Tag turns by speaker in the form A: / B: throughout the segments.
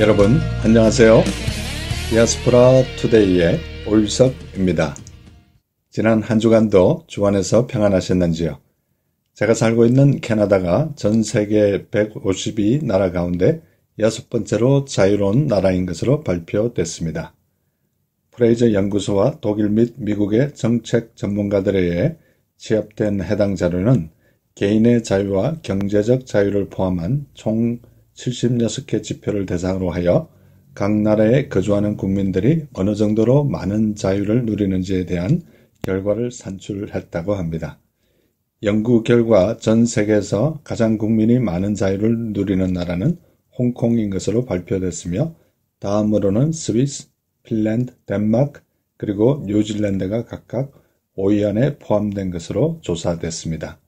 A: 여러분 안녕하세요. 디아스포라 투데이의 오일섭입니다. 지난 한 주간도 주안에서 평안하셨는지요? 제가 살고 있는 캐나다가 전 세계 152 나라 가운데 6번째로 자유로운 나라인 것으로 발표됐습니다. 프레이저 연구소와 독일 및 미국의 정책 전문가들에 의해 취합된 해당 자료는 개인의 자유와 경제적 자유를 포함한 총 76개 지표를 대상으로 하여 각 나라에 거주하는 국민들이 어느 정도로 많은 자유를 누리는지에 대한 결과를 산출했다고 합니다. 연구 결과 전 세계에서 가장 국민이 많은 자유를 누리는 나라는 홍콩인 것으로 발표됐으며 다음으로는 스위스, 핀란드, 덴마크, 그리고 뉴질랜드가 각각 5위 안에 포함된 것으로 조사됐습니다.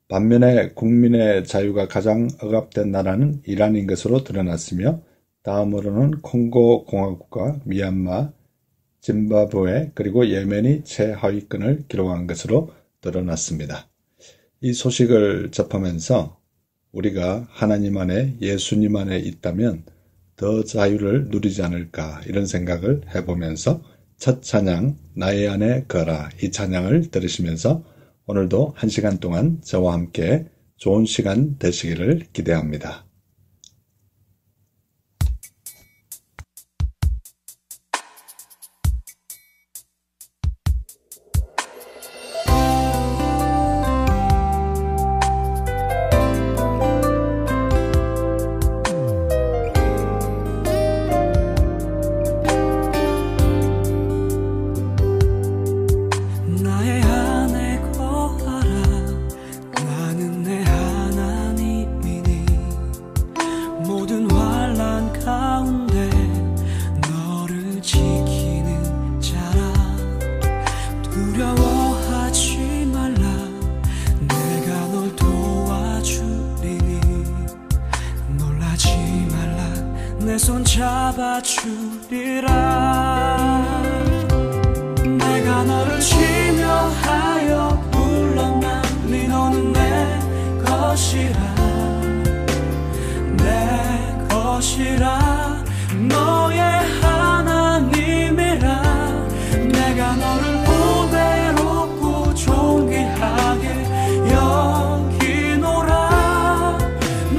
A: 반면에 국민의 자유가 가장 억압된 나라는 이란인 것으로 드러났으며 다음으로는 콩고 공화국과 미얀마, 짐바브웨 그리고 예멘이 최하위권을 기록한 것으로 드러났습니다. 이 소식을 접하면서 우리가 하나님 안에 예수님 안에 있다면 더 자유를 누리지 않을까 이런 생각을 해보면서 첫 찬양 나의 안에 거라 이 찬양을 들으시면서 오늘도 1시간 동안 저와 함께 좋은 시간 되시기를 기대합니다.
B: 내 손 잡아주리라. 내가 너를 지명하여 불렀나니 너는 내 것이라. 내 것이라. 너의 하나님이라. 내가 너를 보배롭고 존귀하게 여기노라.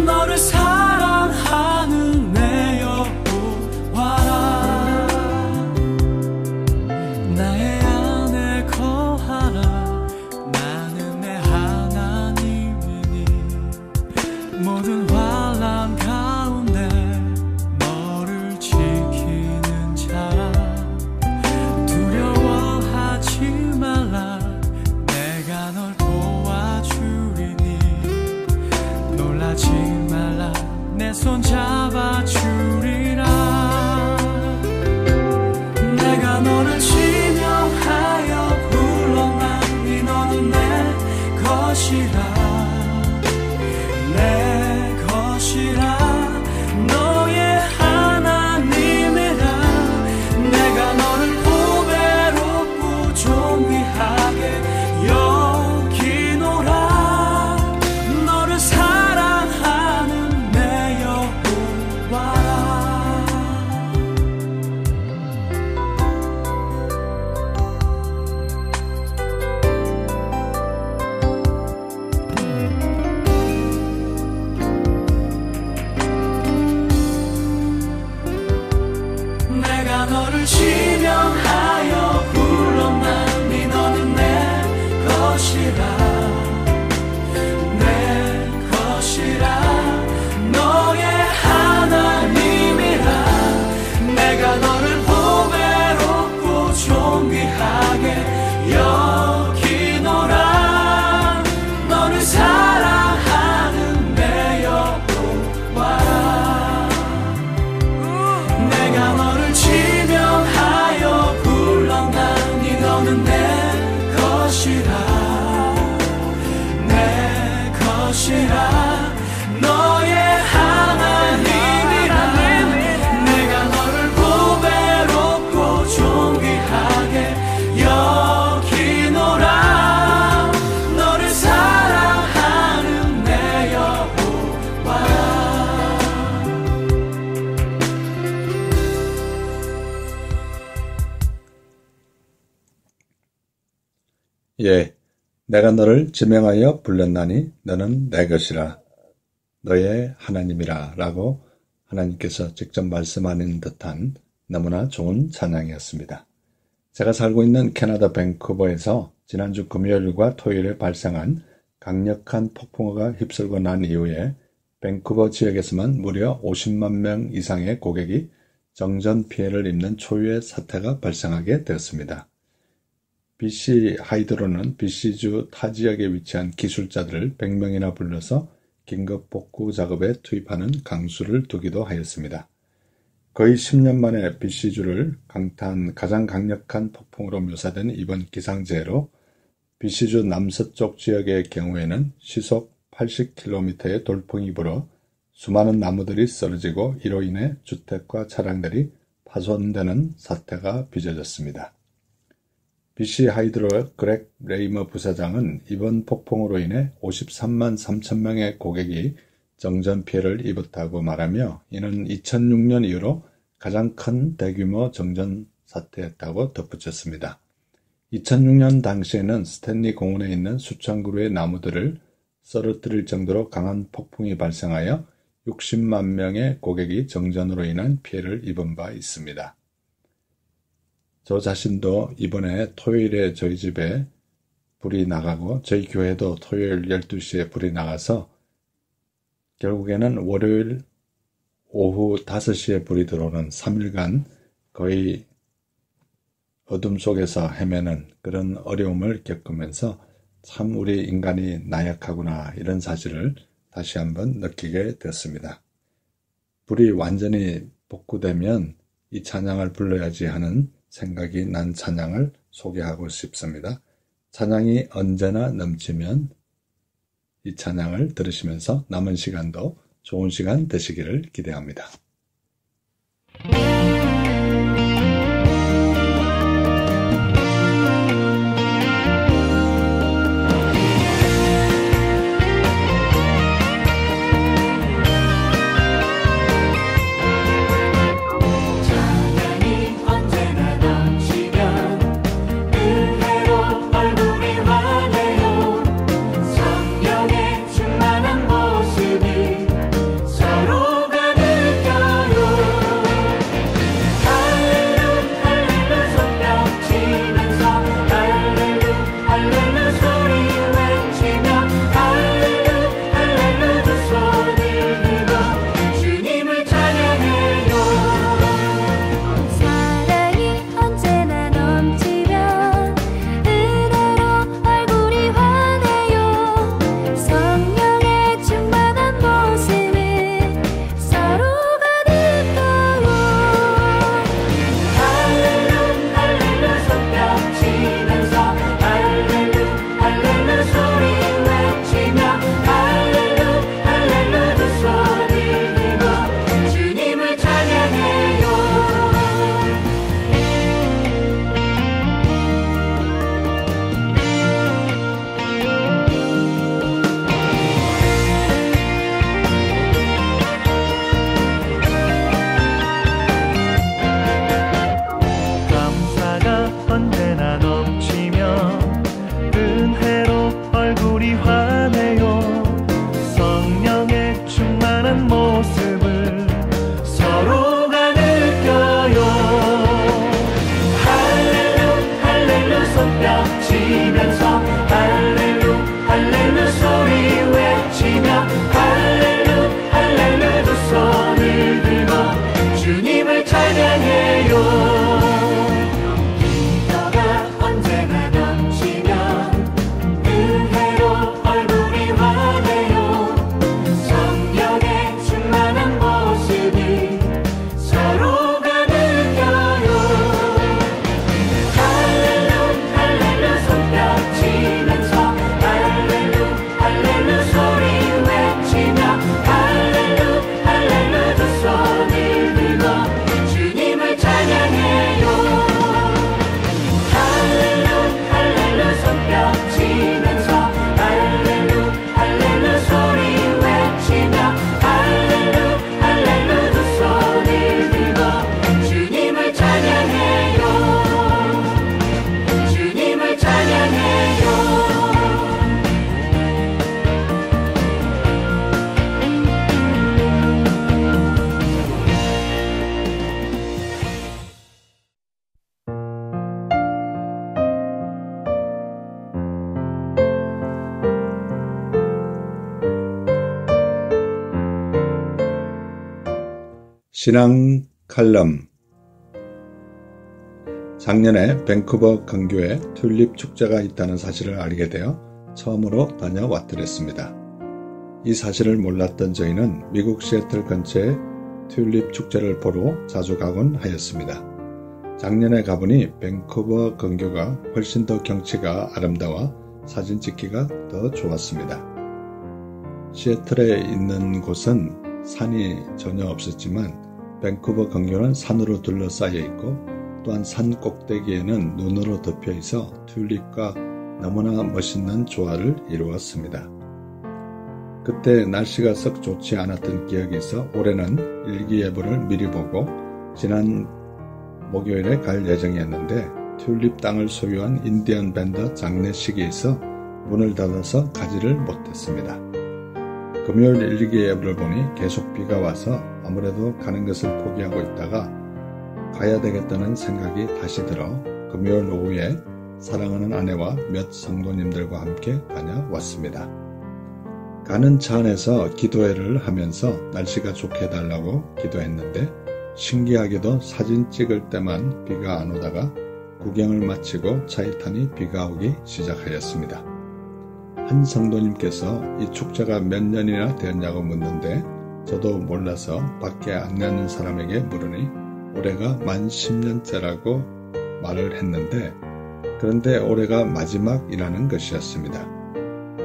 B: 너를 사랑하는 내 여호와라. 나의 안에 거하라. 나는 내 하나님이니 모든 환난 가운데 너를 지키는 자라. 두려워하지 말라. 내가 널 도와주리니 놀라지 말라. 내 손 잡아주리라. 내가 너를 지명하여 불렀나니 너는 내 것이라. 내 것이라. 너의 하나님이라. 내가 너를 보배롭고 존귀하게 여기노라. 너를 사랑하는 내 여호와라.
A: 내가 너를 지명하여 불렀나니 너는 내 것이라 너의 하나님이라 라고 하나님께서 직접 말씀하는 듯한 너무나 좋은 찬양이었습니다. 제가 살고 있는 캐나다 밴쿠버에서 지난주 금요일과 토요일에 발생한 강력한 폭풍우가 휩쓸고 난 이후에 밴쿠버 지역에서만 무려 50만 명 이상의 고객이 정전 피해를 입는 초유의 사태가 발생하게 되었습니다. BC 하이드로는 BC주 타 지역에 위치한 기술자들을 100명이나 불러서 긴급 복구 작업에 투입하는 강수를 두기도 하였습니다. 거의 10년 만에 BC주를 강타한 가장 강력한 폭풍으로 묘사된 이번 기상재해로 BC주 남서쪽 지역의 경우에는 시속 80km의 돌풍이 불어 수많은 나무들이 쓰러지고 이로 인해 주택과 차량들이 파손되는 사태가 빚어졌습니다. BC 하이드로 그렉 레이머 부사장은 이번 폭풍으로 인해 53만 3천 명의 고객이 정전 피해를 입었다고 말하며 이는 2006년 이후로 가장 큰 대규모 정전 사태였다고 덧붙였습니다. 2006년 당시에는 스탠리 공원에 있는 수천 그루의 나무들을 쓰러뜨릴 정도로 강한 폭풍이 발생하여 60만 명의 고객이 정전으로 인한 피해를 입은 바 있습니다. 저 자신도 이번에 토요일에 저희 집에 불이 나가고 저희 교회도 토요일 12시에 불이 나가서 결국에는 월요일 오후 5시에 불이 들어오는 3일간 거의 어둠 속에서 헤매는 그런 어려움을 겪으면서 참 우리 인간이 나약하구나 이런 사실을 다시 한번 느끼게 됐습니다. 불이 완전히 복구되면 이 찬양을 불러야지 하는 생각이 난 찬양을 소개하고 싶습니다. 찬양이 언제나 넘치면 이 찬양을 들으시면서 남은 시간도 좋은 시간 되시기를 기대합니다. 신앙 칼럼. 작년에 밴쿠버 근교에 튤립 축제가 있다는 사실을 알게 되어 처음으로 다녀왔더랬습니다. 이 사실을 몰랐던 저희는 미국 시애틀 근처에 튤립 축제를 보러 자주 가곤 하였습니다. 작년에 가보니 밴쿠버 근교가 훨씬 더 경치가 아름다워 사진 찍기가 더 좋았습니다. 시애틀에 있는 곳은 산이 전혀 없었지만 밴쿠버 근교는 산으로 둘러싸여 있고 또한 산 꼭대기에는 눈으로 덮여 있어 튤립과 너무나 멋있는 조화를 이루었습니다. 그때 날씨가 썩 좋지 않았던 기억이 있어 올해는 일기예보를 미리 보고 지난 목요일에 갈 예정이었는데 튤립 땅을 소유한 인디언 밴드 장례식이 있어 문을 닫아서 가지를 못했습니다. 금요일 일기예보를 보니 계속 비가 와서 아무래도 가는 것을 포기하고 있다가 가야 되겠다는 생각이 다시 들어 금요일 오후에 사랑하는 아내와 몇 성도님들과 함께 다녀왔습니다. 가는 차 안에서 기도회를 하면서 날씨가 좋게 해달라고 기도했는데 신기하게도 사진 찍을 때만 비가 안 오다가 구경을 마치고 차에 타니 비가 오기 시작하였습니다. 한 성도님께서 이 축제가 몇 년이나 되었냐고 묻는데 저도 몰라서 밖에 안 나는 사람에게 물으니 올해가 만 10년째라고 말을 했는데 그런데 올해가 마지막이라는 것이었습니다.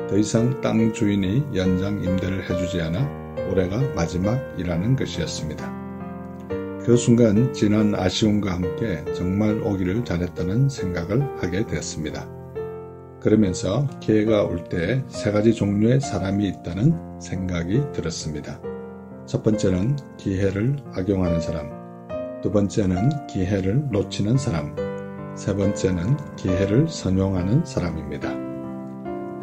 A: 더 이상 땅 주인이 연장 임대를 해주지 않아 올해가 마지막이라는 것이었습니다. 그 순간 지난 아쉬움과 함께 정말 오기를 잘했다는 생각을 하게 되었습니다. 그러면서 기회가 올 때 세 가지 종류의 사람이 있다는 생각이 들었습니다. 첫 번째는 기회를 악용하는 사람, 두 번째는 기회를 놓치는 사람, 세 번째는 기회를 선용하는 사람입니다.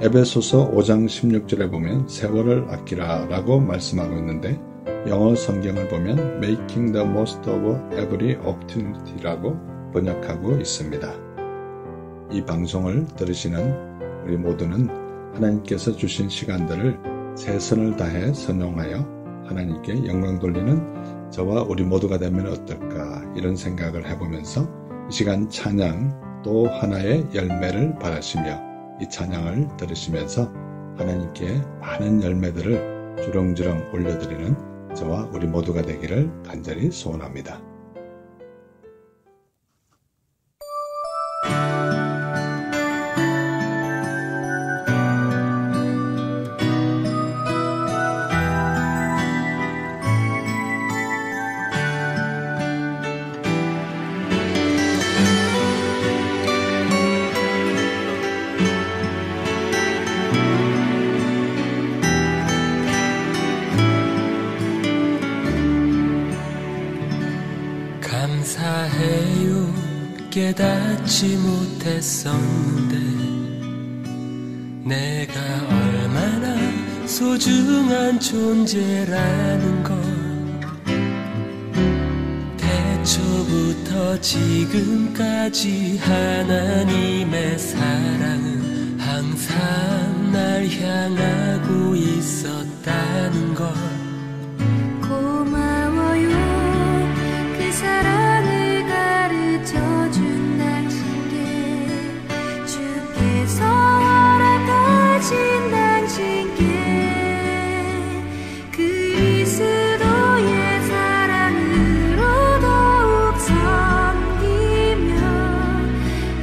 A: 에베소서 5장 16절에 보면 세월을 아끼라 라고 말씀하고 있는데 영어 성경을 보면 Making the most of every opportunity라고 번역하고 있습니다. 이 방송을 들으시는 우리 모두는 하나님께서 주신 시간들을 최선을 다해 선용하여 하나님께 영광 돌리는 저와 우리 모두가 되면 어떨까 이런 생각을 해보면서 이 시간 찬양 또 하나의 열매를 바라시며 이 찬양을 들으시면서 하나님께 많은 열매들을 주렁주렁 올려드리는 저와 우리 모두가 되기를 간절히 소원합니다.
B: 감사해요. 깨닫지 못했었는데 내가 얼마나 소중한 존재라는 걸 태초부터 지금까지 하나님의 사랑은 항상 날 향하고 있었다는 걸
C: 고마워요. 그 사랑을 가르쳐준 당신께 주께서 허락하신 당신께 그리스도의 사랑으로 더욱 섬기며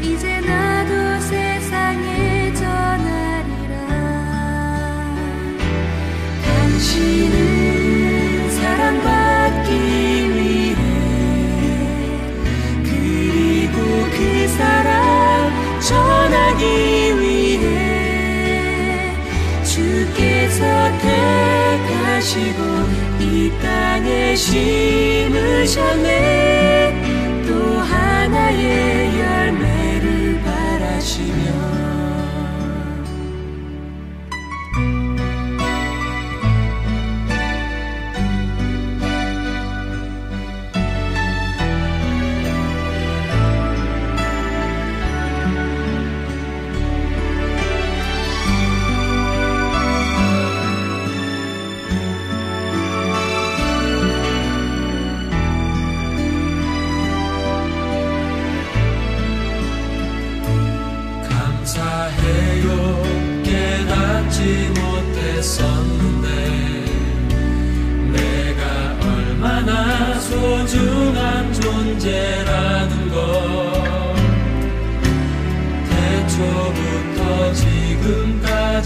C: 이제 나도 세상에 전하리라. 당신은 사랑받기 위해 그리고 그 사랑 전하기 위해 주께서 택하시고 이 땅에 심으셨네. 또 하나의 열매를 바라시며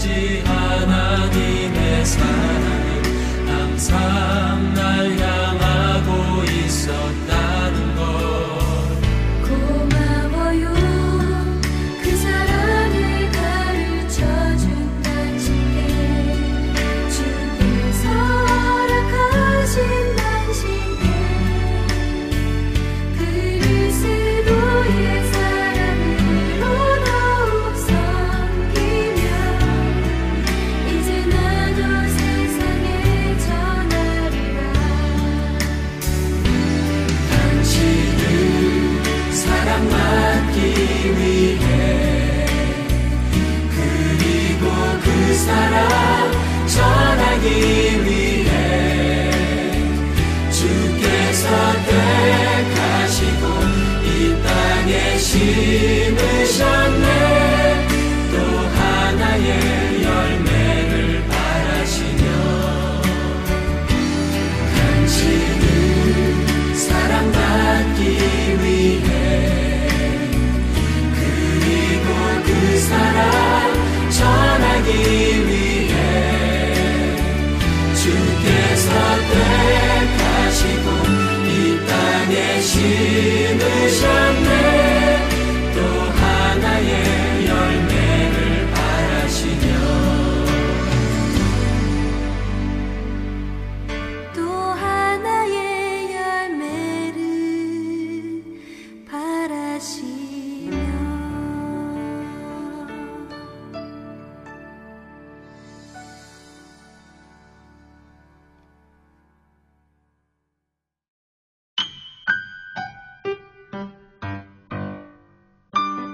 B: 지금까지 하나님의 사랑은 항상 날 향하고 있었다는 것.
C: 고마워요. 그 사랑을 가르쳐준 당신께, 주께서 허락하신 당신께, 그리스도의 사랑으로 더욱 섬기며 이제 나도 세상에 전하리라.
B: 당신은 사랑받기 위해, 그리고 그 사랑 전하기 위해 주께서 택하시고 이 땅에 심으셨네. 또 하나의 열매를 바라시며, 당신은 사랑받기 위해, 그리고 그 사랑 전하기 위해 주께서 택하시고 이 땅에 심으셨네. 또 하나의 열매를 바라시며,
C: 또 하나의 열매를 바라시며.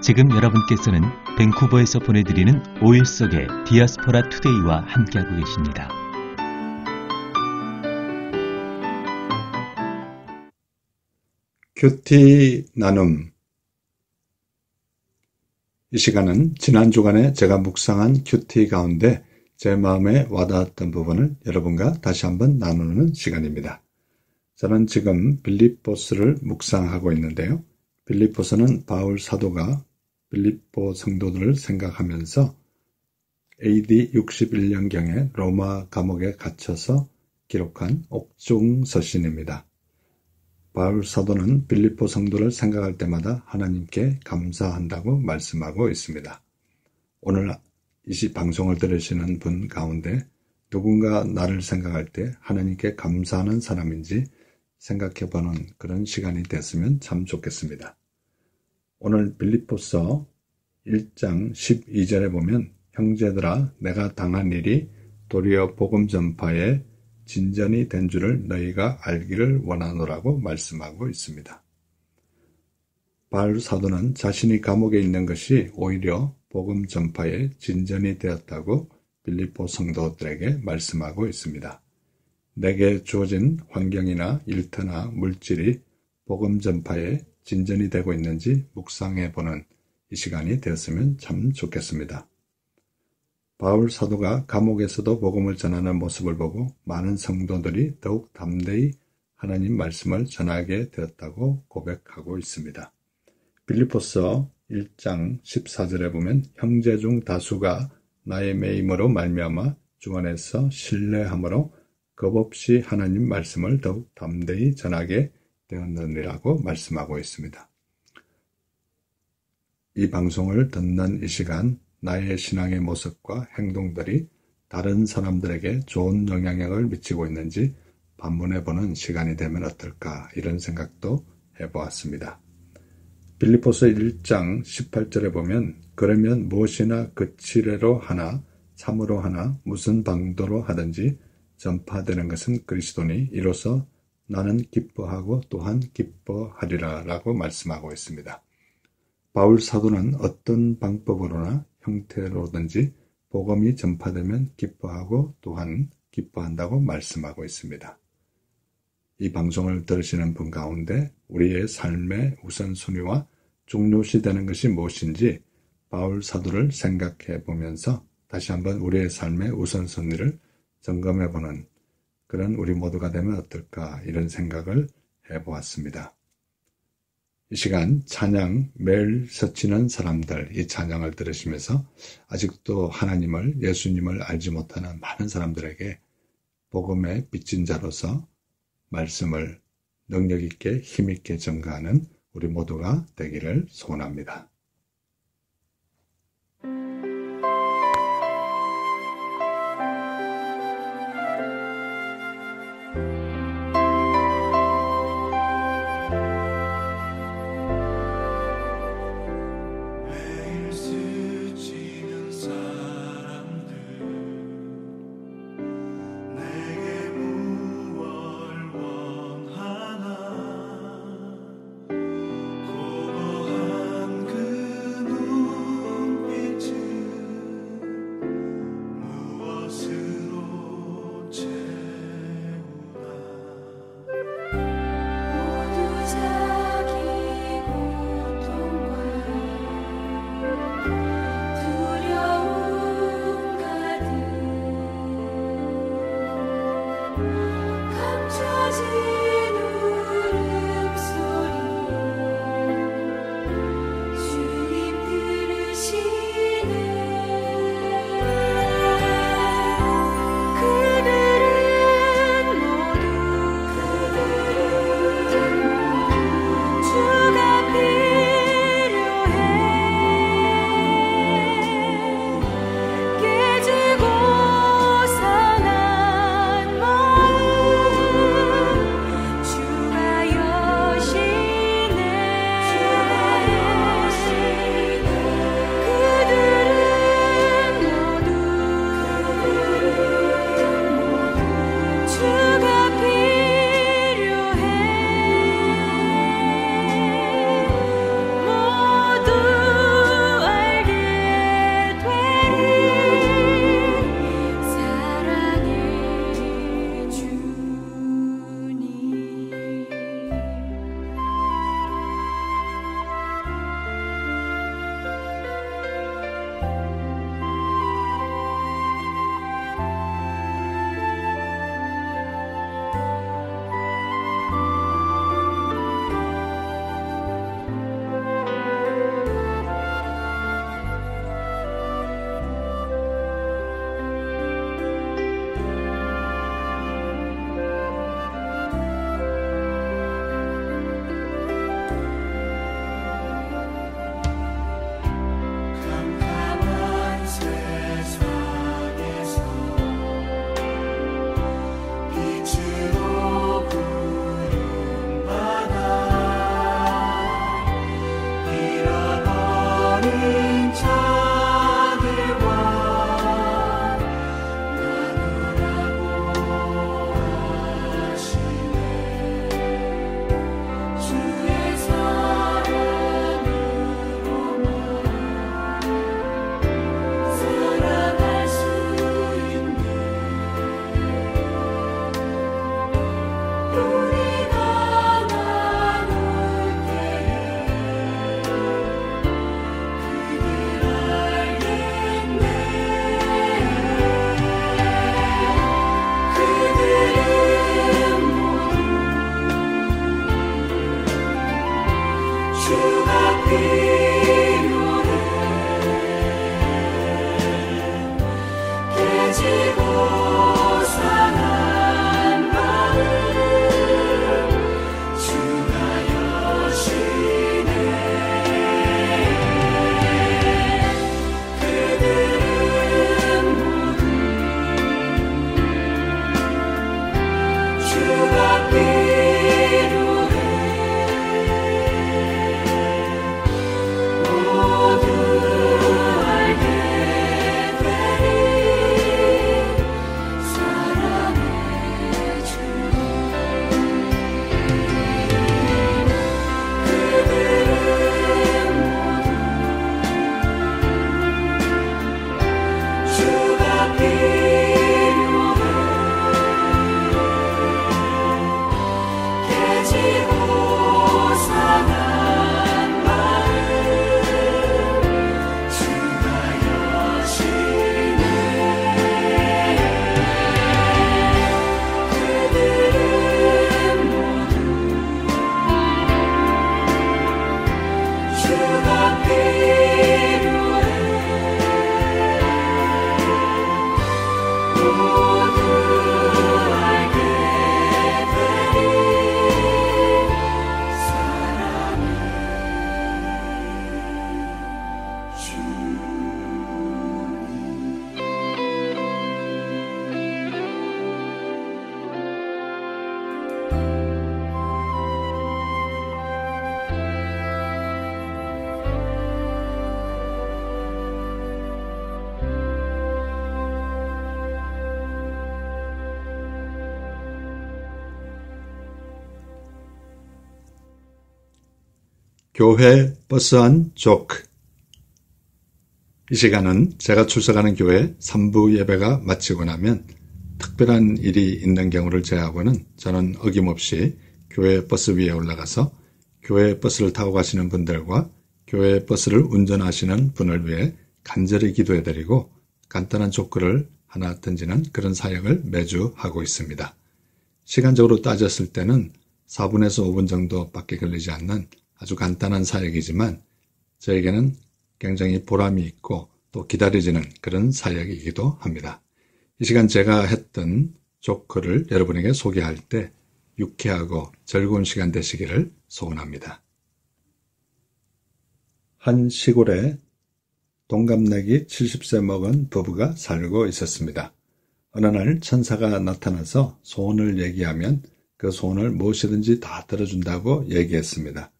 D: 지금 여러분께서는 밴쿠버에서 보내드리는 5일 속의 디아스포라 투데이와 함께하고 계십니다.
A: 큐티 나눔. 이 시간은 지난 주간에 제가 묵상한 큐티 가운데 제 마음에 와닿았던 부분을 여러분과 다시 한번 나누는 시간입니다. 저는 지금 빌립보스를 묵상하고 있는데요. 빌립보서는 바울 사도가 빌립보 성도들을 생각하면서 AD 61년경에 로마 감옥에 갇혀서 기록한 옥중서신입니다. 바울 사도는 빌립보 성도를 생각할 때마다 하나님께 감사한다고 말씀하고 있습니다. 오늘 이 방송을 들으시는 분 가운데 누군가 나를 생각할 때 하나님께 감사하는 사람인지 생각해보는 그런 시간이 됐으면 참 좋겠습니다. 오늘 빌립보서 1장 12절에 보면 형제들아 내가 당한 일이 도리어 복음 전파에 진전이 된 줄을 너희가 알기를 원하노라고 말씀하고 있습니다. 바울 사도는 자신이 감옥에 있는 것이 오히려 복음 전파에 진전이 되었다고 빌립보 성도들에게 말씀하고 있습니다. 내게 주어진 환경이나 일터나 물질이 복음 전파에 진전이 되고 있는지 묵상해보는 이 시간이 되었으면 참 좋겠습니다. 바울 사도가 감옥에서도 복음을 전하는 모습을 보고 많은 성도들이 더욱 담대히 하나님 말씀을 전하게 되었다고 고백하고 있습니다. 빌립보서 1장 14절에 보면 형제 중 다수가 나의 매임으로 말미암아 주 안에서 신뢰함으로 겁없이 하나님 말씀을 더욱 담대히 전하게 되었느니라고 말씀하고 있습니다. 이 방송을 듣는 이 시간 나의 신앙의 모습과 행동들이 다른 사람들에게 좋은 영향력을 미치고 있는지 반문해보는 시간이 되면 어떨까 이런 생각도 해보았습니다. 빌립보서 1장 18절에 보면 그러면 무엇이나 그치례로 하나 참으로 하나 무슨 방도로 하든지 전파되는 것은 그리스도니 이로써 나는 기뻐하고 또한 기뻐하리라 라고 말씀하고 있습니다. 바울 사도는 어떤 방법으로나 형태로든지 복음이 전파되면 기뻐하고 또한 기뻐한다고 말씀하고 있습니다. 이 방송을 들으시는 분 가운데 우리의 삶의 우선순위와 중요시되는 것이 무엇인지 바울 사도를 생각해 보면서 다시 한번 우리의 삶의 우선순위를 점검해 보는 그런 우리 모두가 되면 어떨까 이런 생각을 해보았습니다. 이 시간 찬양 매일 서치는 사람들, 이 찬양을 들으시면서 아직도 하나님을, 예수님을 알지 못하는 많은 사람들에게 복음의 빚진 자로서 말씀을 능력 있게 힘 있게 전가하는 우리 모두가 되기를 소원합니다.
B: 매일 스치는 사람들 내게 무얼 원하나 공허한 그 눈빛은 무엇으로 채우나
C: 모두 자기 고통과 두려움 가득 감춰진 울음소리 주님 들으시네 그들은 모두 주가 필요해 깨지고 상한 마음 주가 여시네 그들은 모두 주가 필요해 모두 알게 되리 사랑의 주님
B: 캄캄한 세상에서 빛으로 부름받아 잃어버린 자들과 나누라고 하시네 주의 사랑으로만 살아갈 수 있네 우리가 나눌 때에 그들 알겠네 그들은 모두 주가 필요해 깨지고 상한 마음 주가 여시네 그들은 모두 주가 필요해 모두 알게 되리 사랑의
A: 교회 버스 안 조크. 이 시간은 제가 출석하는 교회 3부 예배가 마치고 나면 특별한 일이 있는 경우를 제외하고는 저는 어김없이 교회 버스 위에 올라가서 교회 버스를 타고 가시는 분들과 교회 버스를 운전하시는 분을 위해 간절히 기도해드리고 간단한 조크를 하나 던지는 그런 사역을 매주 하고 있습니다. 시간적으로 따졌을 때는 4분에서 5분 정도밖에 걸리지 않는 아주 간단한 사역이지만 저에게는 굉장히 보람이 있고 또 기다려지는 그런 사역이기도 합니다. 이 시간 제가 했던 조크를 여러분에게 소개할 때 유쾌하고 즐거운 시간 되시기를 소원합니다. 한 시골에 동갑내기 70세 먹은 부부가 살고 있었습니다. 어느 날 천사가 나타나서 소원을 얘기하면 그 소원을 무엇이든지 다 들어준다고 얘기했습니다.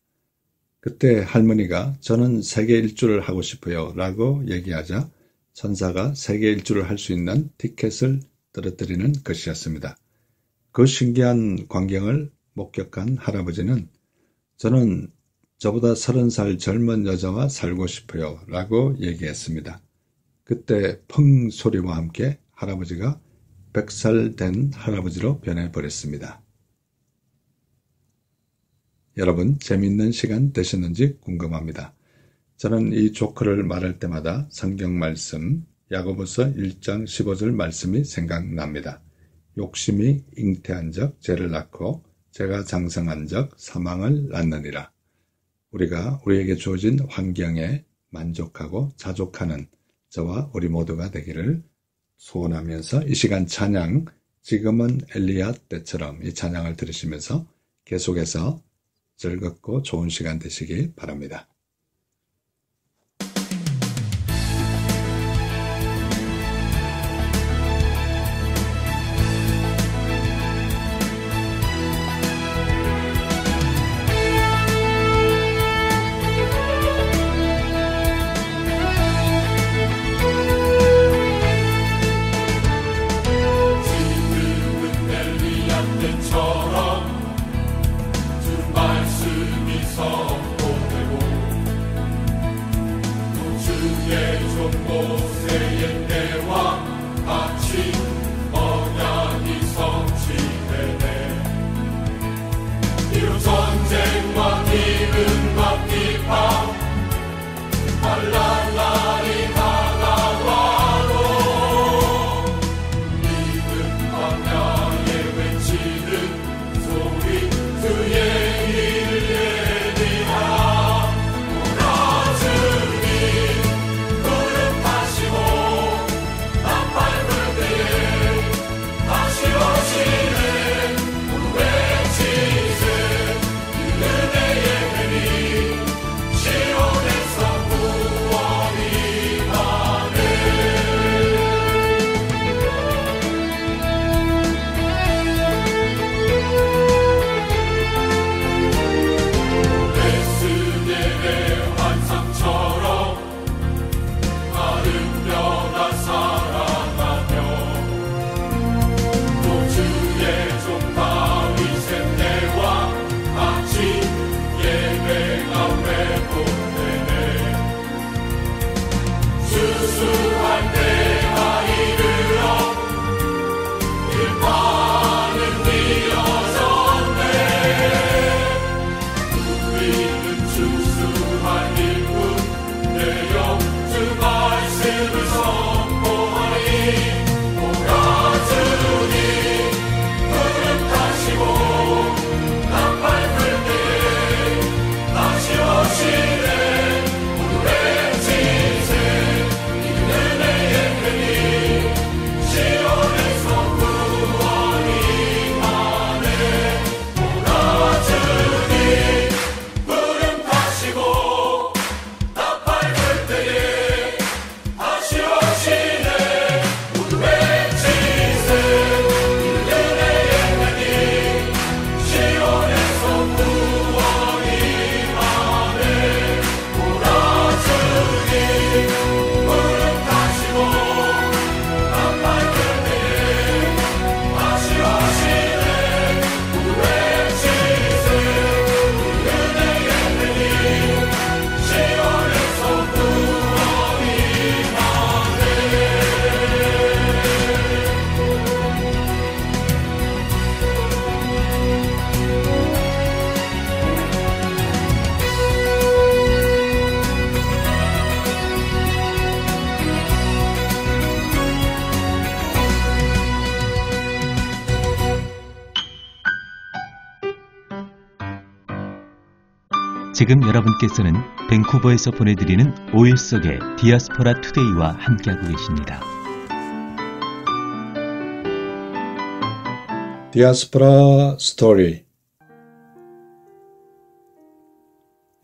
A: 그때 할머니가 저는 세계 일주를 하고 싶어요 라고 얘기하자 천사가 세계 일주를 할 수 있는 티켓을 떨어뜨리는 것이었습니다. 그 신기한 광경을 목격한 할아버지는 저는 저보다 30살 젊은 여자와 살고 싶어요 라고 얘기했습니다. 그때 펑 소리와 함께 할아버지가 100살 된 할아버지로 변해버렸습니다. 여러분 재미있는 시간 되셨는지 궁금합니다. 저는 이 조크를 말할 때마다 성경 말씀 야고보서 1장 15절 말씀이 생각납니다. 욕심이 잉태한 적 죄를 낳고 죄가 장성한 적 사망을 낳느니라. 우리가 우리에게 주어진 환경에 만족하고 자족하는 저와 우리 모두가 되기를 소원하면서 이 시간 찬양 지금은 엘리야 때처럼 이 찬양을 들으시면서 계속해서 즐겁고 좋은 시간 되시기 바랍니다.
B: 때처럼 주 말씀이 선포되고
D: 지금 여러분께서는 밴쿠버에서 보내드리는 5일 속의 디아스포라 투데이와 함께하고 계십니다.
A: 디아스포라 스토리.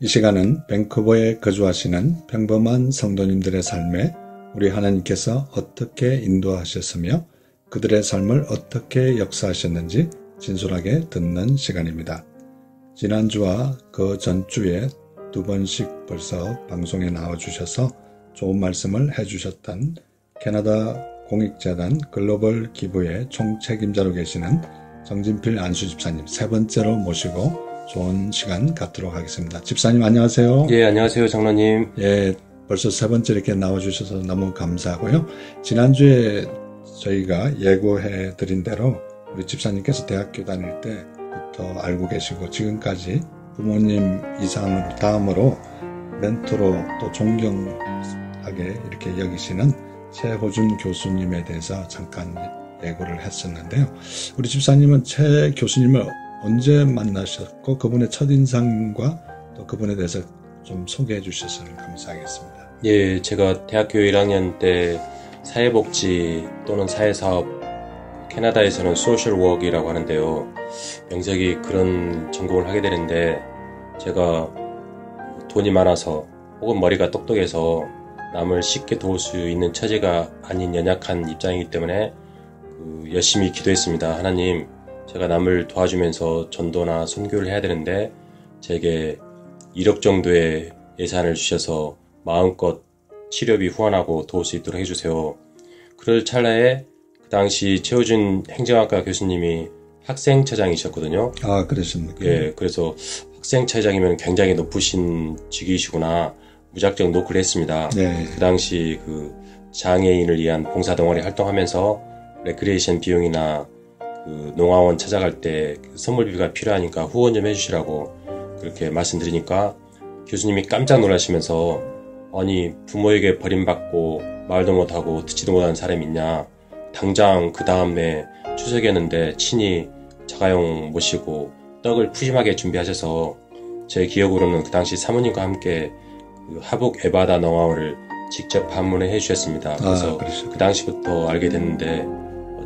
A: 이 시간은 밴쿠버에 거주하시는 평범한 성도님들의 삶에 우리 하나님께서 어떻게 인도하셨으며 그들의 삶을 어떻게 역사하셨는지 진솔하게 듣는 시간입니다. 지난주와 그 전주에 2번씩 벌써 방송에 나와주셔서 좋은 말씀을 해주셨던 캐나다 공익재단 글로벌 기부의 총책임자로 계시는 정진필 안수집사님 3번째로 모시고 좋은 시간 갖도록 하겠습니다. 집사님 안녕하세요.
E: 예, 안녕하세요, 장로님.
A: 예, 벌써 3번째 이렇게 나와주셔서 너무 감사하고요. 지난주에 저희가 예고해 드린 대로 우리 집사님께서 대학교 다닐 때부터 알고 계시고 지금까지 부모님 이상으로 다음으로 멘토로 또 존경하게 이렇게 여기시는 최호준 교수님에 대해서 잠깐 예고를 했었는데요. 우리 집사님은 최 교수님을 언제 만나셨고 그분의 첫인상과 또 그분에 대해서 좀 소개해 주셨으면 감사하겠습니다.
E: 예, 제가 대학교 1학년 때 사회복지 또는 사회사업, 캐나다에서는 소셜워크이라고 하는데요. 명색이 그런 전공을 하게 되는데 제가 돈이 많아서 혹은 머리가 똑똑해서 남을 쉽게 도울 수 있는 처지가 아닌 연약한 입장이기 때문에 열심히 기도했습니다. 하나님, 제가 남을 도와주면서 전도나 선교를 해야 되는데 제게 1억 정도의 예산을 주셔서 마음껏 치료비 후원하고 도울 수 있도록 해주세요. 그럴 찰나에 그 당시 최호준 행정학과 교수님이 학생처장이셨거든요.
A: 아, 그러십니까?
E: 예, 그래서 학생처장이면 굉장히 높으신 직위시구나 무작정 노크를 했습니다.
A: 네.
E: 그 당시 그 장애인을 위한 봉사동아리 활동하면서 레크리에이션 비용이나 그 농아원 찾아갈 때 선물비가 필요하니까 후원 좀 해주시라고 그렇게 말씀드리니까 교수님이 깜짝 놀라시면서 아니 부모에게 버림받고 말도 못하고 듣지도 못하는 사람이 있냐, 당장 그 다음에 추석이었는데 친히 자가용 모시고 떡을 푸짐하게 준비하셔서 제 기억으로는 그 당시 사모님과 함께 그 하북 에바다 농아원을 직접 방문을 해주셨습니다. 그래서 그 당시부터 알게 됐는데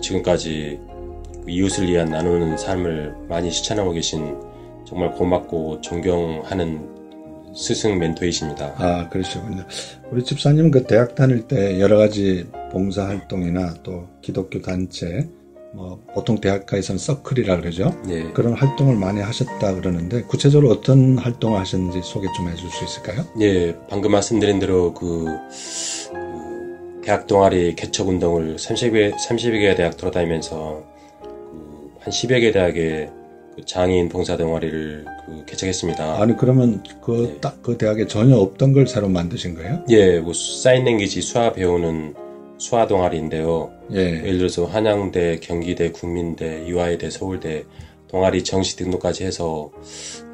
E: 지금까지 이웃을 위한 나누는 삶을 많이 실천하고 계신 정말 고맙고 존경하는 스승 멘토이십니다.
A: 아, 그러시군요. 우리 집사님은 그 대학 다닐 때 여러 가지 봉사활동이나 또 기독교 단체, 뭐 보통 대학가에서는 서클이라 그러죠.
E: 네.
A: 그런 활동을 많이 하셨다 그러는데 구체적으로 어떤 활동을 하셨는지 소개 좀 해줄 수 있을까요?
E: 예, 방금 말씀드린 대로 그 대학 동아리 개척 운동을 30여 개 대학 돌아다니면서 한 10여 개 대학의 장애인 봉사 동아리를 개척했습니다.
A: 아니 그러면 그 대학에 전혀 없던 걸 새로 만드신 거예요?
E: 예, 뭐 사인 랭귀지 수화 배우는 수화 동아리인데요.
A: 예.
E: 예를 들어서 한양대, 경기대, 국민대, 유아이대, 서울대 동아리 정시 등록까지 해서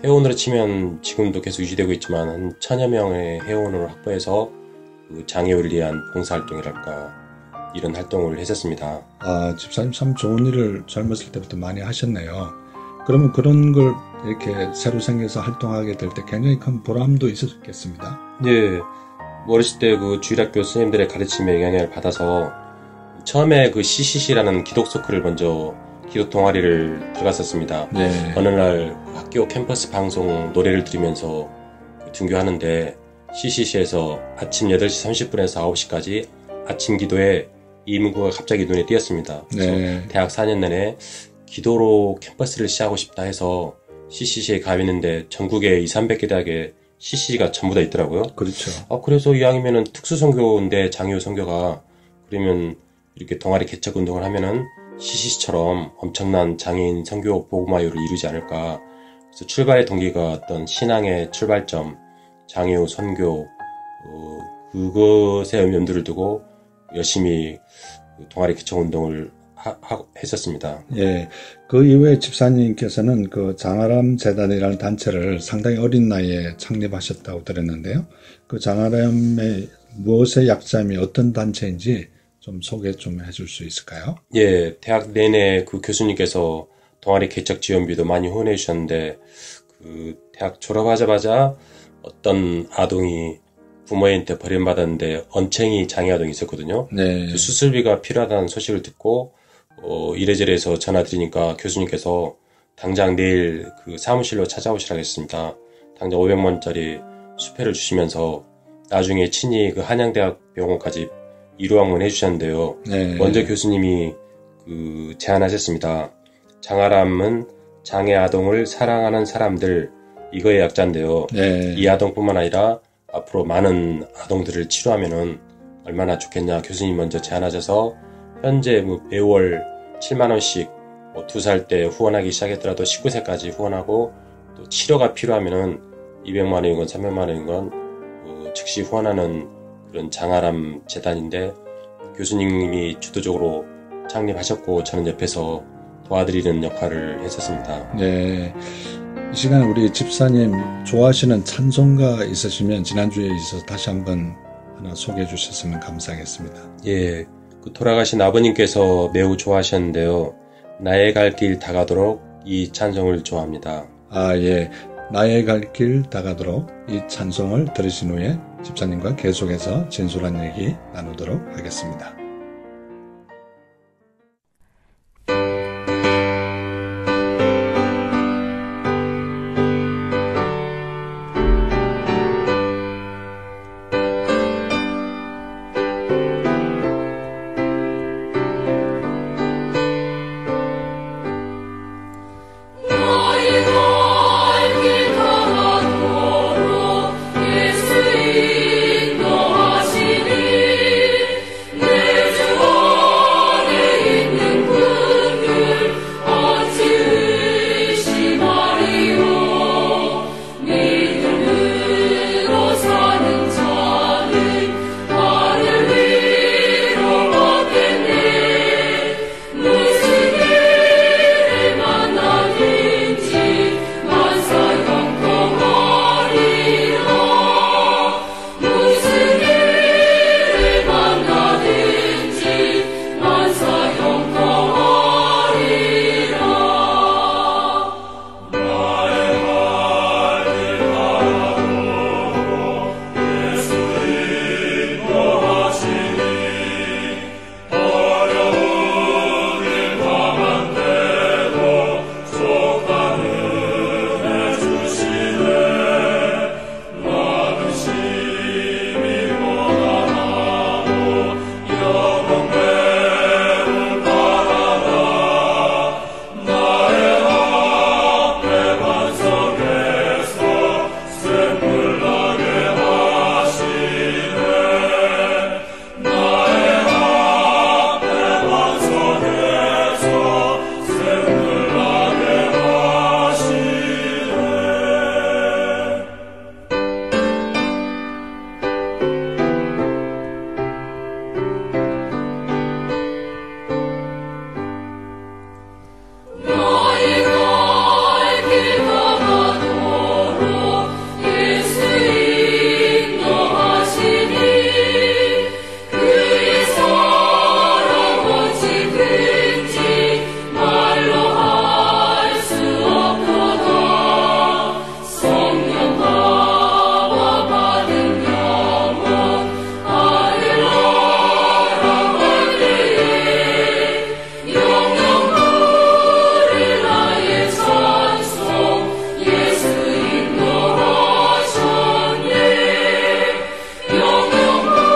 E: 회원으로 치면 지금도 계속 유지되고 있지만 한 1000여 명의 회원을 확보해서 그 장애인을 위한 봉사활동이랄까 이런 활동을 했었습니다.
A: 아, 집사님 참 좋은 일을 젊었을 때부터 많이 하셨네요. 그러면 그런 걸 이렇게 새로 생겨서 활동하게 될 때 굉장히 큰 보람도 있었겠습니다.
E: 예, 어렸을 때 그 주일학교 선생님들의 가르침에 영향을 받아서 처음에 그 CCC라는 기독 서클을 먼저 기독 동아리를 들어갔었습니다.
A: 네.
E: 어느 날 학교 캠퍼스 방송 노래를 들으면서 등교하는데 CCC에서 아침 8시 30분에서 9시까지 아침 기도에 이 문구가 갑자기 눈에 띄었습니다. 그래서
A: 네.
E: 대학 4년 내내 기도로 캠퍼스를 시작하고 싶다 해서 CCC에 가입했는데 전국에 200~300개 대학에 CCC가 전부 다 있더라고요.
A: 그렇죠.
E: 그래서 이왕이면은 특수선교인데 장애우 선교가 그러면 이렇게 동아리 개척 운동을 하면은 CCC처럼 엄청난 장애인 선교 복음화율을 이루지 않을까. 그래서 출발의 동기가 어떤 신앙의 출발점, 장애우 선교, 그것에 염두를 두고 열심히 동아리 개척 운동을 했었습니다.
A: 예. 그 이후에 집사님께서는 그 장아람 재단이라는 단체를 상당히 어린 나이에 창립하셨다고 들었는데요. 그 장아람의 무엇의 약자임이 어떤 단체인지 좀 소개 좀 해줄 수 있을까요?
E: 예, 대학 내내 그 교수님께서 동아리 개척 지원비도 많이 후원해 주셨는데 그 대학 졸업하자마자 어떤 아동이 부모한테 버림받았는데 언챙이 장애 아동이 있었거든요.
A: 네.
E: 그 수술비가 필요하다는 소식을 듣고 이래저래 해서 전화드리니까 교수님께서 당장 내일 그 사무실로 찾아오시라고 했습니다. 당장 500만 원짜리 수패를 주시면서 나중에 친히 그 한양대학 병원까지 이루왕문 해주셨는데요.
A: 네.
E: 먼저 교수님이 그 제안하셨습니다. 장아람은 장애 아동을 사랑하는 사람들, 이거의 약자인데요.
A: 네.
E: 이 아동뿐만 아니라 앞으로 많은 아동들을 치료하면은 얼마나 좋겠냐. 교수님 먼저 제안하셔서 현재 매월 7만 원씩 2살 때 후원하기 시작했더라도 19세까지 후원하고, 또 치료가 필요하면은 200만 원이건 300만 원이건 즉시 후원하는 그런 장아람 재단인데, 교수님이 주도적으로 창립하셨고 저는 옆에서 도와드리는 역할을 했었습니다.
A: 네. 이 시간에 우리 집사님 좋아하시는 찬송가 있으시면 지난주에 있어서 다시 한번 하나 소개해 주셨으면 감사하겠습니다.
E: 예, 그 돌아가신 아버님께서 매우 좋아하셨는데요. 나의 갈 길 다가도록 이 찬송을 좋아합니다.
A: 아, 예. 나의 갈 길 다가도록 이 찬송을 들으신 후에 집사님과 계속해서 진솔한 얘기 나누도록 하겠습니다.
C: 나의 갈 길 다가도록 예수 인도하시니 내 주 안에 있는 분들 어찌 의심하리요. 믿음으로 사는 자는 나를 위로받겠네. 무슨 일을 만나든지 만사 영통하리라. 무슨 일을 만나든지 만사 영통하리라. 나의 갈 길 다가도록 예수 인도하시니 그의 사랑 어찌 큰지 말로 할 수 없도다. 성령 나와 받은 영혼 아들아라고 할 때에 영영 부를 나의 찬송 예수 인도하셨네. 영영 부를 나의 찬송 예수 인도하셨네.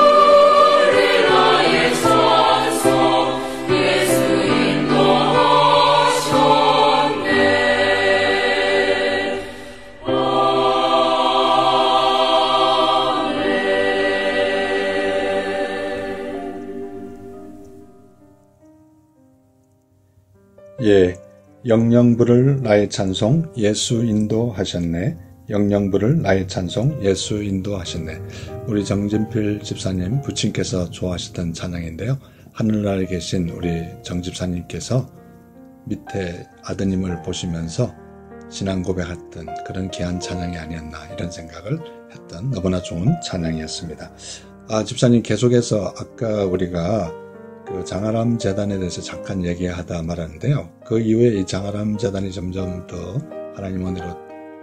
A: 예, 영영부를 나의 찬송 예수 인도하셨네. 영영부를 나의 찬송 예수 인도하셨네. 우리 정진필 집사님 부친께서 좋아하시던 찬양인데요. 하늘나라에 계신 우리 정 집사님께서 밑에 아드님을 보시면서 신앙 고백했던 그런 귀한 찬양이 아니었나 이런 생각을 했던 너무나 좋은 찬양이었습니다. 아, 집사님 계속해서 아까 우리가 그 장아람 재단에 대해서 잠깐 얘기하다 말았는데요. 그 이후에 이 장아람 재단이 점점 더 하나님 은혜로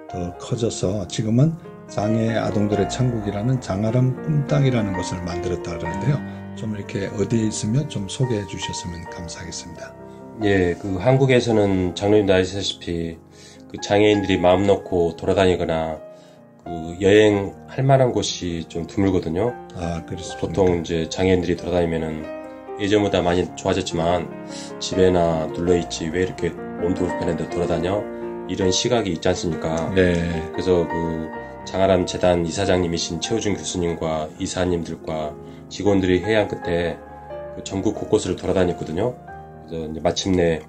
A: 더 커져서 지금은 장애 아동들의 천국이라는 장아람 꿈땅이라는 것을 만들었다 그러는데요. 좀 이렇게 어디에 있으면 좀 소개해 주셨으면 감사하겠습니다.
E: 예, 그 한국에서는 장로님도 아시다시피 그 장애인들이 마음 놓고 돌아다니거나 그 여행할 만한 곳이 좀 드물거든요.
A: 아, 그렇습니다.
E: 보통 이제 장애인들이 돌아다니면은 예전보다 많이 좋아졌지만 집에나 눌러있지 왜 이렇게 몸도 불편한데 돌아다녀? 이런 시각이 있지 않습니까?
A: 네.
E: 그래서 그 장아람 재단 이사장님이신 최우준 교수님과 이사님들과 직원들이 회의한 끝에 그 전국 곳곳을 돌아다녔거든요. 그래서 이제 마침내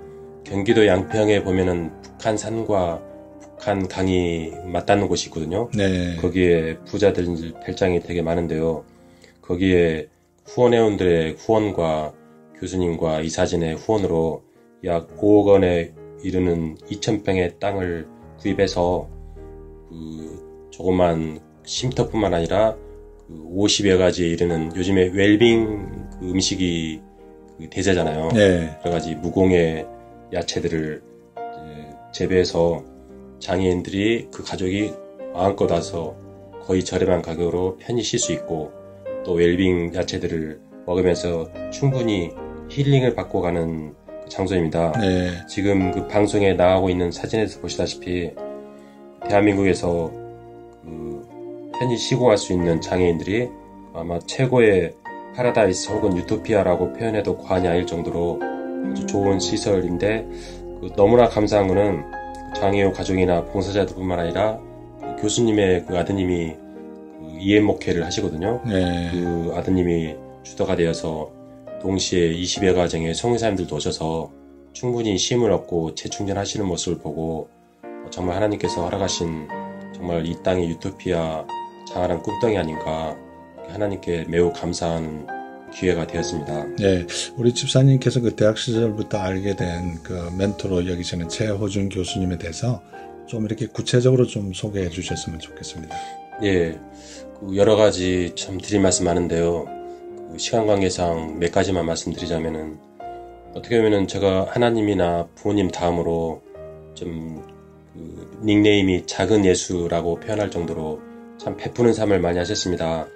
E: 경기도 양평에 보면은 북한 산과 북한 강이 맞닿는 곳이 있거든요.
A: 네.
E: 거기에 부자들 별장이 되게 많은데요. 거기에 후원회원들의 후원과 교수님과 이사진의 후원으로 약 5억 원에 이르는 2,000평의 땅을 구입해서 그 조그만 쉼터뿐만 아니라 그 50여 가지에 이르는 요즘에 웰빙 그 음식이 그 대세잖아요.
A: 네.
E: 여러 가지 무공해 야채들을 재배해서 장애인들이 그 가족이 마음껏 와서 거의 저렴한 가격으로 편히 쉴 수 있고 또 웰빙 야채들을 먹으면서 충분히 힐링을 받고 가는 그 장소입니다.
A: 네.
E: 지금 그 방송에 나가고 있는 사진에서 보시다시피 대한민국에서 그 편히 쉬고 갈 수 있는 장애인들이 아마 최고의 파라다이스 혹은 유토피아라고 표현해도 과언이 아닐 정도로 아주 좋은 시설인데 그 너무나 감사한 거는 장애우 가족이나 봉사자들뿐만 아니라 그 교수님의 그 아드님이 그 이해 목회를 하시거든요.
A: 네.
E: 그 아드님이 주도가 되어서 동시에 20여 가정의 성의사님들도 오셔서 충분히 쉼을 얻고 재충전하시는 모습을 보고 정말 하나님께서 허락하신 정말 이 땅의 유토피아 장아람 꿈덩이 아닌가 하나님께 매우 감사한 기회가 되었습니다.
A: 네, 우리 집사님께서 그 대학 시절부터 알게 된 그 멘토로 여기시는 최호준 교수님에 대해서 좀 이렇게 구체적으로 좀 소개해 주셨으면 좋겠습니다.
E: 예, 그 여러 가지 참 드릴 말씀 많은데요. 그 시간 관계상 몇 가지만 말씀드리자면은 어떻게 보면은 제가 하나님이나 부모님 다음으로 좀 그 닉네임이 작은 예수라고 표현할 정도로 참 베푸는 삶을 많이 하셨습니다.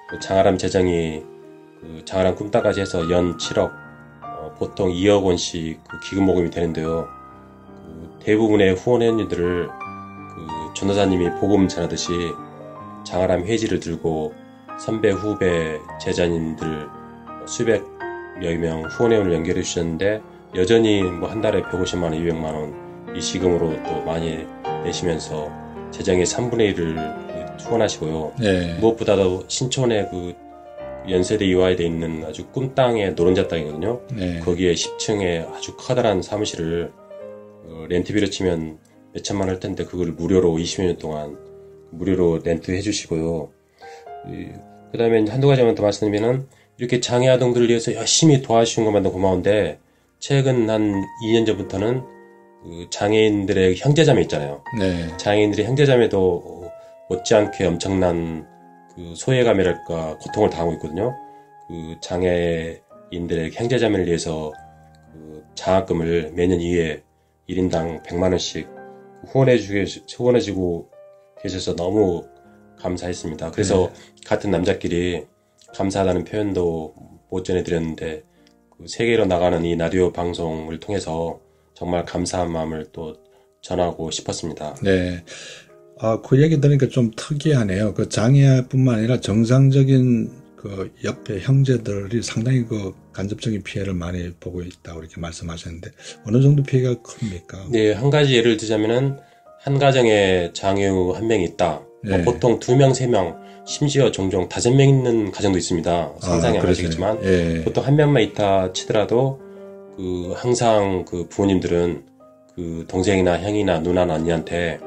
E: 그 장아람 재정이 그 장아람 꿈따까지 해서 연 7억, 보통 2억 원씩 그 기금 모금이 되는데요. 그 대부분의 후원회원님들을 그 전도사님이 복음 전하듯이 장아람 회지를 들고 선배, 후배, 제자님들 수백여 명 후원회원을 연결해 주셨는데 여전히 뭐 한 달에 150만 원, 200만 원 이 시금으로 또 많이 내시면서 재정의 3분의 1을 후원하시고요.
A: 네.
E: 무엇보다도 신촌의 그 연세대 이화에돼 있는 아주 꿈땅의 노른자 땅이거든요.
A: 네.
E: 거기에 10층에 아주 커다란 사무실을 렌트비로 치면 몇 천만 할 텐데 그걸 무료로 20여 년 동안 무료로 렌트해 주시고요. 그 다음에 한두 가지만 더 말씀드리면은 이렇게 장애 아동들을 위해서 열심히 도와주신 것만도 고마운데 최근 한 2년 전부터는 그 장애인들의 형제자매 있잖아요.
A: 네.
E: 장애인들의 형제자매도 못지않게 엄청난 그 소외감이랄까 고통을 당하고 있거든요. 그 장애인들의 형제자매를 위해서 그 장학금을 매년 2회 1인당 100만 원씩 후원해주고 계셔서 너무 감사했습니다. 그래서 같은 남자끼리 감사하다는 표현도 못 전해드렸는데 그 세계로 나가는 이 라디오 방송을 통해서 정말 감사한 마음을 또 전하고 싶었습니다.
A: 네. 아, 그 얘기 들으니까 좀 특이하네요. 그 장애뿐만 아니라 정상적인 그 옆에 형제들이 상당히 그 간접적인 피해를 많이 보고 있다고 이렇게 말씀하셨는데 어느 정도 피해가 큽니까?
E: 네, 한 가지 예를 들자면은 한 가정에 장애우 한 명이 있다.
A: 네.
E: 보통 2명, 3명, 심지어 종종 5명 있는 가정도 있습니다. 상상이 안 가시겠지만
A: 예.
E: 보통 한 명만 있다 치더라도 그 항상 그 부모님들은 그 동생이나 형이나 누나나 언니한테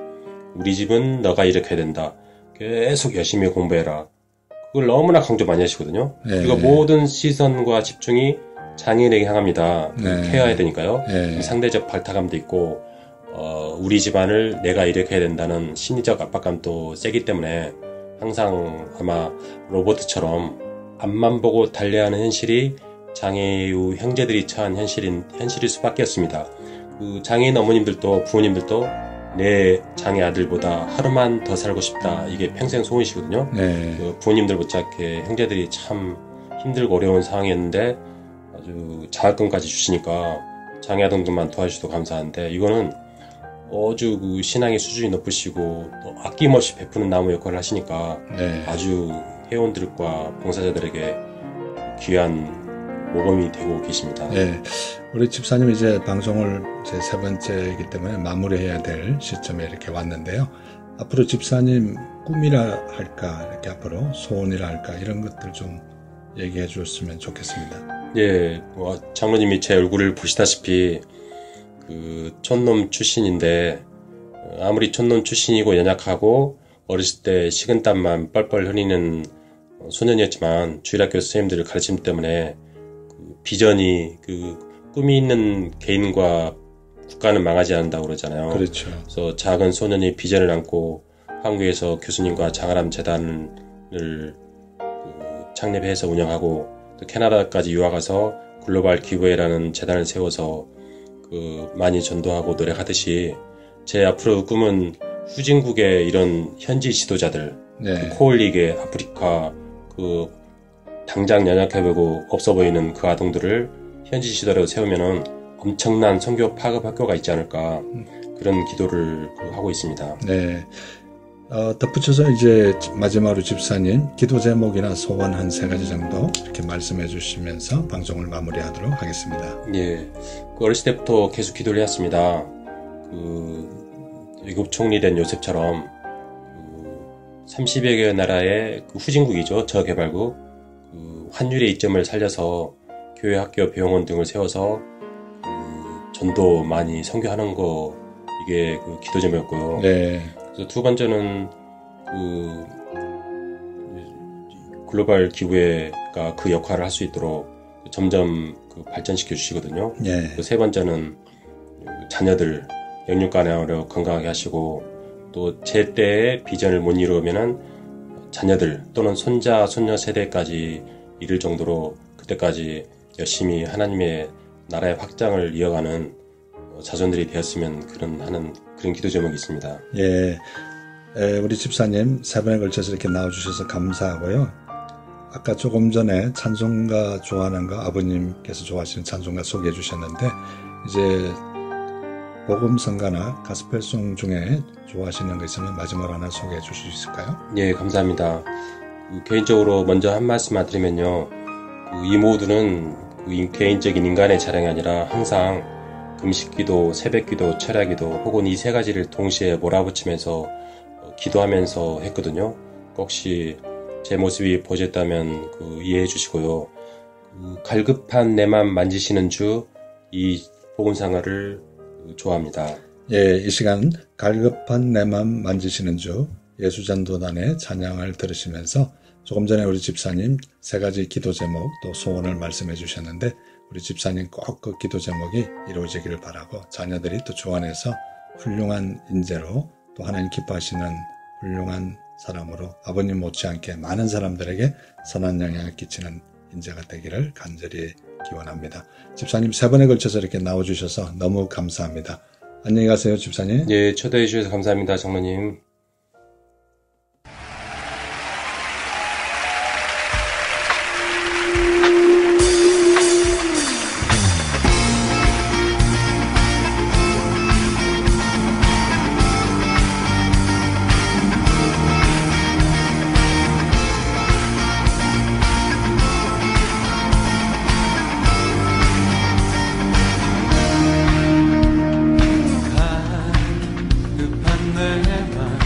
E: 우리 집은 너가 이렇게 해야 된다. 계속 열심히 공부해라. 그걸 너무나 강조 많이 하시거든요.
A: 네.
E: 그리고 모든 시선과 집중이 장애인에게 향합니다.
A: 네.
E: 케어해야 되니까요.
A: 네.
E: 상대적 발탁감도 있고 우리 집안을 내가 이렇게 해야 된다는 심리적 압박감도 세기 때문에 항상 아마 로봇처럼 앞만 보고 달려하는 현실이 장애우 형제들이 처한 현실일 수밖에 없습니다. 그 장애인 어머님들도 부모님들도 내 장애 아들보다 하루만 더 살고 싶다. 이게 평생 소원이시거든요.
A: 네.
E: 그 부모님들 못지않게 형제들이 참 힘들고 어려운 상황이었는데 아주 장학금까지 주시니까 장애 아동들만 도와주셔도 감사한데 이거는 아주 그 신앙의 수준이 높으시고 또 아낌없이 베푸는 나무 역할을 하시니까
A: 네.
E: 아주 회원들과 봉사자들에게 귀한 모범이 되고 계십니다.
A: 네. 우리 집사님 이제 방송을 제 세 번째이기 때문에 마무리해야 될 시점에 이렇게 왔는데요. 앞으로 집사님 꿈이라 할까, 이렇게 앞으로 소원이라 할까, 이런 것들 좀 얘기해 주셨으면 좋겠습니다.
E: 예, 장로님이 제 얼굴을 보시다시피 그 촌놈 출신인데 아무리 촌놈 출신이고 연약하고 어렸을 때 식은땀만 뻘뻘 흘리는 소년이었지만 주일학교 선생님들의 가르침 때문에 그 비전이 그 꿈이 있는 개인과 국가는 망하지 않는다고 그러잖아요.
A: 그렇죠.
E: 그래서 작은 소년이 비전을 안고 한국에서 교수님과 장아람 재단을 창립해서 운영하고 또 캐나다까지 유학가서 글로벌 기부회라는 재단을 세워서 많이 전도하고 노력하듯이 제 앞으로 꿈은 후진국의 이런 현지 지도자들,
A: 네.
E: 코올릭의 아프리카 당장 연약해 보이고 없어 보이는 그 아동들을 현지 지도자로 세우면은 엄청난 선교 파급 학교가 있지 않을까 그런 기도를 하고 있습니다.
A: 네. 덧붙여서 이제 마지막으로 집사님 기도 제목이나 소원 한 3가지 정도 이렇게 말씀해 주시면서 방송을 마무리하도록 하겠습니다.
E: 예, 어렸을 때부터 계속 기도를 해왔습니다. 미국 총리된 요셉처럼 30여 개 나라의 후진국이죠. 저개발국 환율의 이점을 살려서 교회, 학교, 병원 등을 세워서 전도 많이 선교하는 거 이게 기도 제목이었고요.
A: 네.
E: 그래서 두 번째는 글로벌 기부회가 그 역할을 할 수 있도록 점점 발전시켜 주시거든요.
A: 네.
E: 세 번째는 자녀들 영육간염으로 건강하게 하시고 또 제때의 비전을 못 이루면은 자녀들 또는 손자, 손녀 세대까지 이를 정도로 그때까지 열심히 하나님의 나라의 확장을 이어가는 자손들이 되었으면 그런 기도 제목이 있습니다.
A: 예. 우리 집사님 3번에 걸쳐서 이렇게 나와주셔서 감사하고요. 아까 조금 전에 찬송가 좋아하는 거 아버님께서 좋아하시는 찬송가 소개해 주셨는데 이제 복음성가나 가스펠송 중에 좋아하시는 거 있으면 마지막으로 하나 소개해 주실 수 있을까요?
E: 예, 감사합니다. 개인적으로 먼저 한 말씀만 드리면요. 이 모두는 개인적인 인간의 자랑이 아니라 항상 금식기도, 새벽기도, 철야기도 혹은 이 3가지를 동시에 몰아붙이면서 기도하면서 했거든요. 혹시 제 모습이 보셨다면 이해해 주시고요. 갈급한 내 맘 만지시는 주, 이 복음성가를 좋아합니다.
A: 예, 이 시간 갈급한 내 맘 만지시는 주 예수전도단의 찬양을 들으시면서 조금 전에 우리 집사님 3가지 기도 제목 또 소원을 말씀해 주셨는데 우리 집사님 꼭 그 기도 제목이 이루어지기를 바라고 자녀들이 또 주 안에서 훌륭한 인재로 또 하나님 기뻐하시는 훌륭한 사람으로 아버님 못지않게 많은 사람들에게 선한 영향을 끼치는 인재가 되기를 간절히 기원합니다. 집사님 3번에 걸쳐서 이렇게 나와주셔서 너무 감사합니다. 안녕히 가세요, 집사님.
E: 예, 초대해 주셔서 감사합니다, 장로님.
B: 급한 내 맘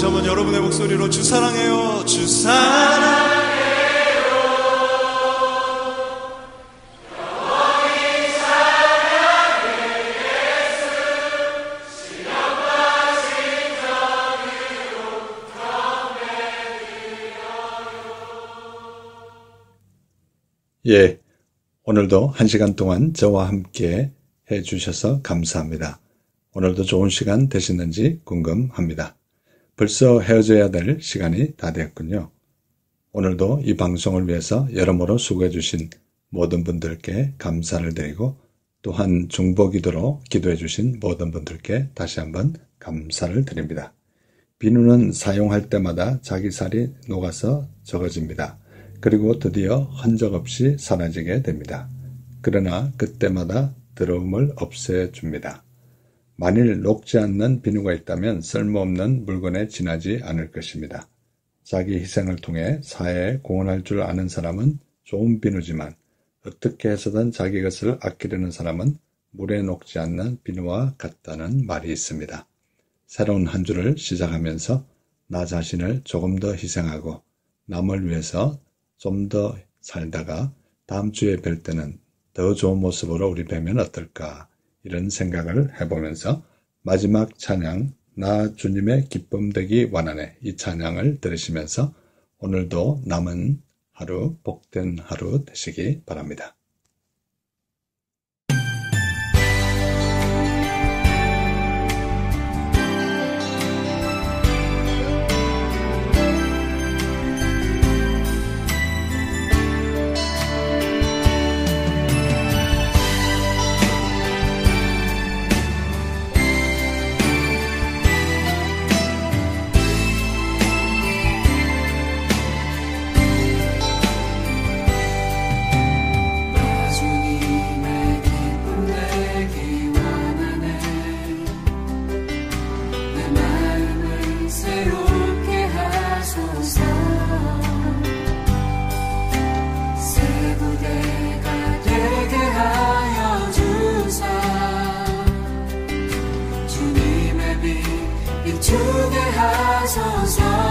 F: 다시 한번 여러분의 목소리로 주 사랑해요, 주 사랑해요. 영원히 사랑해 예수, 신령과 진정으로 경배드려요.
A: 예, 오늘도 1시간 동안 저와 함께 해주셔서 감사합니다. 오늘도 좋은 시간 되셨는지 궁금합니다. 벌써 헤어져야 될 시간이 다 되었군요. 오늘도 이 방송을 위해서 여러모로 수고해 주신 모든 분들께 감사를 드리고 또한 중보기도로 기도해 주신 모든 분들께 다시 한번 감사를 드립니다. 비누는 사용할 때마다 자기 살이 녹아서 적어집니다. 그리고 드디어 흔적 없이 사라지게 됩니다. 그러나 그때마다 더러움을 없애줍니다. 만일 녹지 않는 비누가 있다면 쓸모없는 물건에 지나지 않을 것입니다. 자기 희생을 통해 사회에 공헌할 줄 아는 사람은 좋은 비누지만 어떻게 해서든 자기 것을 아끼려는 사람은 물에 녹지 않는 비누와 같다는 말이 있습니다. 새로운 한 주를 시작하면서 나 자신을 조금 더 희생하고 남을 위해서 좀 더 살다가 다음 주에 뵐 때는 더 좋은 모습으로 우리 뵈면 어떨까 이런 생각을 해보면서 마지막 찬양 나 주님의 기쁨 되기 원하네 이 찬양을 들으시면서 오늘도 남은 하루 복된 하루 되시기 바랍니다.
C: 하소서